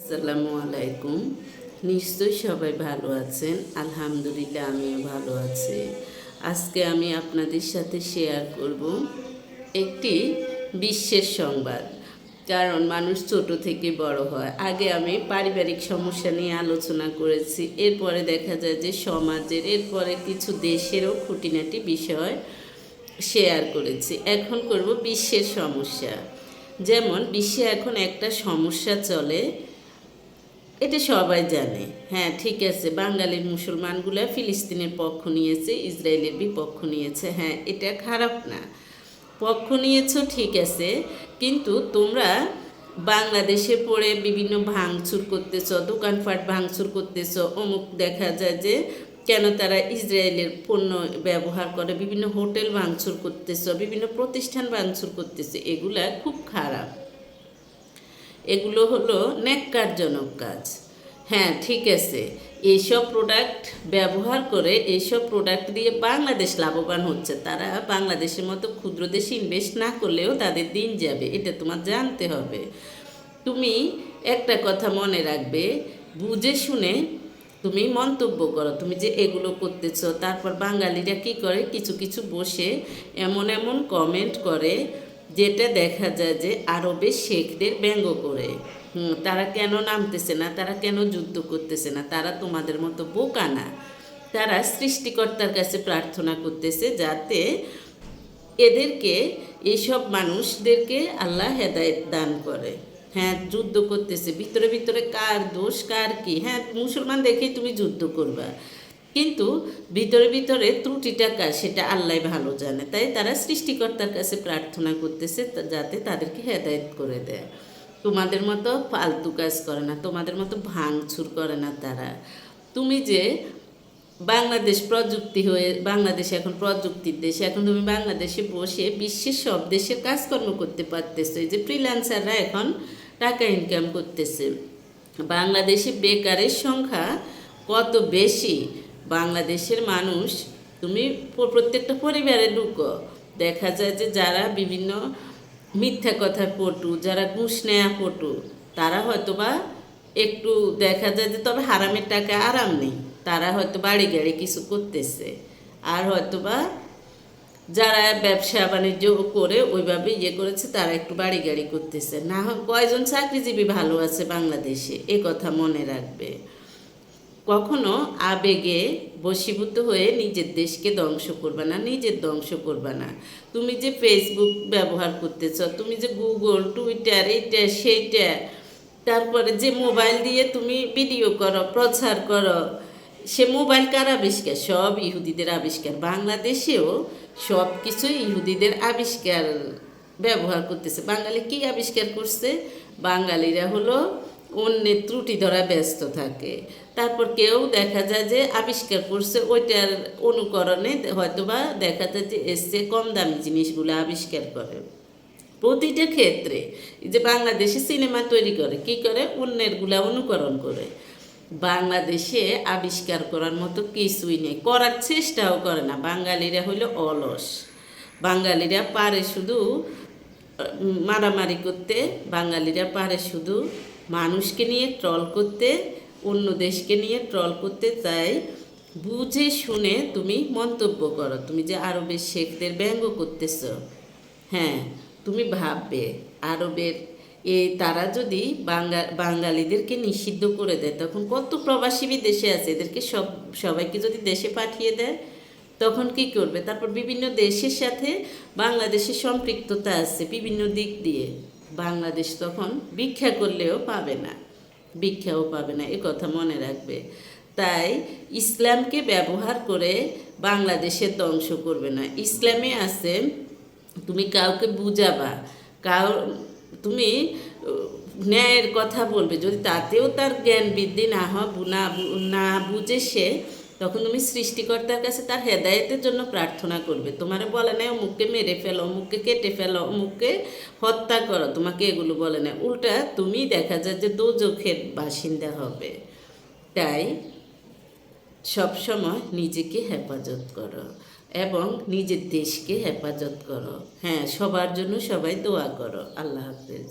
আসসালামু আলাইকুম। নিশ্চয়ই সবাই ভালো আছেন। আলহামদুলিল্লাহ আমিও ভালো আছি। আজকে আমি আপনাদের সাথে শেয়ার করব একটি বিশ্বের সংবাদ। কারণ মানুষ ছোট থেকে বড় হয়। আগে আমি পারিবারিক সমস্যা নিয়ে আলোচনা করেছি, এরপরে দেখা যায় যে সমাজের, এরপরে কিছু দেশেরও খুঁটিনাটি বিষয় শেয়ার করেছি। এখন করব বিশ্বের সমস্যা। যেমন বিশ্বে এখন একটা সমস্যা চলে, এটা সবাই জানে। হ্যাঁ, ঠিক আছে, বাঙালির মুসলমানগুলা ফিলিস্তিনের পক্ষ নিয়েছে, ইসরায়েলের বিপক্ষ নিয়েছে। হ্যাঁ, এটা খারাপ না, পক্ষ নিয়েছ ঠিক আছে, কিন্তু তোমরা বাংলাদেশে পড়ে বিভিন্ন ভাঙচুর করতেছ, দোকানপাট ভাঙচুর করতেছ, অমুক দেখা যায় যে কেন তারা ইসরায়েলের পণ্য ব্যবহার করে, বিভিন্ন হোটেল ভাঙচুর করতেছ, বিভিন্ন প্রতিষ্ঠান ভাঙচুর করতেছে। এগুলা খুব খারাপ, এগুলো হলো ন্যাক্কারজনক কাজ। হ্যাঁ, ঠিক আছে, এইসব প্রোডাক্ট ব্যবহার করে, এইসব প্রোডাক্ট দিয়ে বাংলাদেশ লাভবান হচ্ছে। তারা বাংলাদেশের মতো ক্ষুদ্র দেশে ইনভেস্ট না করলেও তাদের দিন যাবে, এটা তোমার জানতে হবে। তুমি একটা কথা মনে রাখবে, বুঝে শুনে তুমি মন্তব্য করো, তুমি যে এগুলো করতেছ। তারপর বাঙালিরা কি করে, কিছু কিছু বসে এমন এমন কমেন্ট করে যেটা দেখা যায় যে আরবের শেখদের ব্যঙ্গ করে। তারা কেন নামতেছে না, তারা কেন যুদ্ধ করতেছে না, তারা তোমাদের মতো বোকা না। তারা সৃষ্টিকর্তার কাছে প্রার্থনা করতেছে যাতে এদেরকে, এইসব মানুষদেরকে আল্লাহ হেদায়েত দান করে। হ্যাঁ, যুদ্ধ করতেছে, ভিতরে ভিতরে কার দোষ কার কি? হ্যাঁ, মুসলমান দেখেই তুমি যুদ্ধ করবা, কিন্তু ভিতরে ভিতরে ত্রুটিটা কার সেটা আল্লাহ ভালো জানে। তাই তারা সৃষ্টিকর্তার কাছে প্রার্থনা করতেছে যাতে তাদেরকে হেদায়েত করে দেয়। তোমাদের মতো ফালতু কাজ করে না, তোমাদের মতো ভাঙচুর করে না তারা। তুমি যে বাংলাদেশ প্রযুক্তি হয়ে, বাংলাদেশ এখন প্রযুক্তির দেশ, এখন তুমি বাংলাদেশে বসে বিশ্বের সব দেশের কাজকর্ম করতে পারতেছো। এই যে ফ্রিল্যান্সাররা এখন টাকা ইনকাম করতেছে। বাংলাদেশে বেকারের সংখ্যা কত বেশি, বাংলাদেশের মানুষ, তুমি প্রত্যেকটা পরিবারে ঢুকো, দেখা যায় যে যারা বিভিন্ন মিথ্যা কথার পটু, যারা ঘুষ নেয়া পটু, তারা হয়তোবা একটু দেখা যায় যে, তবে হারামের টাকা আরাম নেই, তারা হয়তো বাড়ি গাড়ি কিছু করতেছে। আর হয়তোবা যারা ব্যবসা বাণিজ্য করে ওইভাবে করেছে, তারা একটু বাড়ি গাড়ি করতেছে না। কয়জন চাকরিজীবী ভালো আছে বাংলাদেশে, এ কথা মনে রাখবে। কখনো আবেগে বশীভূত হয়ে নিজের দেশকে ধ্বংস করবে না, নিজের ধ্বংস করবে না। তুমি যে ফেসবুক ব্যবহার করতেছ, তুমি যে গুগল, টুইটার, এইটা সেইটা, তারপরে যে মোবাইল দিয়ে তুমি ভিডিও করো, প্রচার করো, সে মোবাইল কার আবিষ্কার? সব ইহুদিদের আবিষ্কার। বাংলাদেশেও সব কিছুই ইহুদিদের আবিষ্কার ব্যবহার করতেছে। বাঙালি কি আবিষ্কার করছে? বাঙালিরা হলো অন্যের ত্রুটি ধরা ব্যস্ত থাকে। তারপর কেউ দেখা যায় যে আবিষ্কার করছে, ওইটার অনুকরণে হয়তোবা দেখা যায় যে এসছে কম দামি জিনিসগুলো আবিষ্কার করে। প্রতিটা ক্ষেত্রে যে বাংলাদেশে সিনেমা তৈরি করে, কি করে? অন্যেরগুলা অনুকরণ করে। বাংলাদেশে আবিষ্কার করার মতো কিছুই নেই, করার চেষ্টাও করে না। বাঙালিরা হইল অলস, বাঙালিরা পারে শুধু মারামারি করতে, বাঙালিরা পারে শুধু মানুষকে নিয়ে ট্রল করতে, অন্য দেশকে নিয়ে ট্রল করতে। তাই বুঝে শুনে তুমি মন্তব্য করো। তুমি যে আরবের শেখদের ব্যঙ্গ করতেছ, হ্যাঁ, তুমি ভাববে আরবের তারা যদি বাঙালিদেরকে নিষিদ্ধ করে দেয়, তখন কত প্রবাসী বিদেশে আছে, এদেরকে সবাইকে যদি দেশে পাঠিয়ে দেয়, তখন কি করবে? তারপর বিভিন্ন দেশের সাথে বাংলাদেশের সম্পৃক্ততা আছে বিভিন্ন দিক দিয়ে, বাংলাদেশ তখন ভিক্ষা করলেও পাবে না, ভিক্ষাও পাবে না, এ কথা মনে রাখবে। তাই ইসলামকে ব্যবহার করে বাংলাদেশের ধ্বংস করবে না। ইসলামে আছে তুমি কাউকে বুঝাবা, তুমি ন্যায়ের কথা বলবে, যদি তাতেও তার জ্ঞান বৃদ্ধি না বুঝে সে, তখন তুমি সৃষ্টিকর্তার কাছে তার হেদায়েতের জন্য প্রার্থনা করবে। তোমার বলে না অমুককে মেরে ফেলো, অমুককে কেটে ফেলো, অমুককে হত্যা করো, তোমাকে এগুলো বলে না। উল্টা তুমি দেখা যায় যে দোজখের বাসিন্দা হবে। তাই সবসময় নিজেকে হেফাজত করো এবং নিজের দেশকে হেফাজত করো। হ্যাঁ, সবার জন্য সবাই দোয়া করো। আল্লাহ হাফেজ।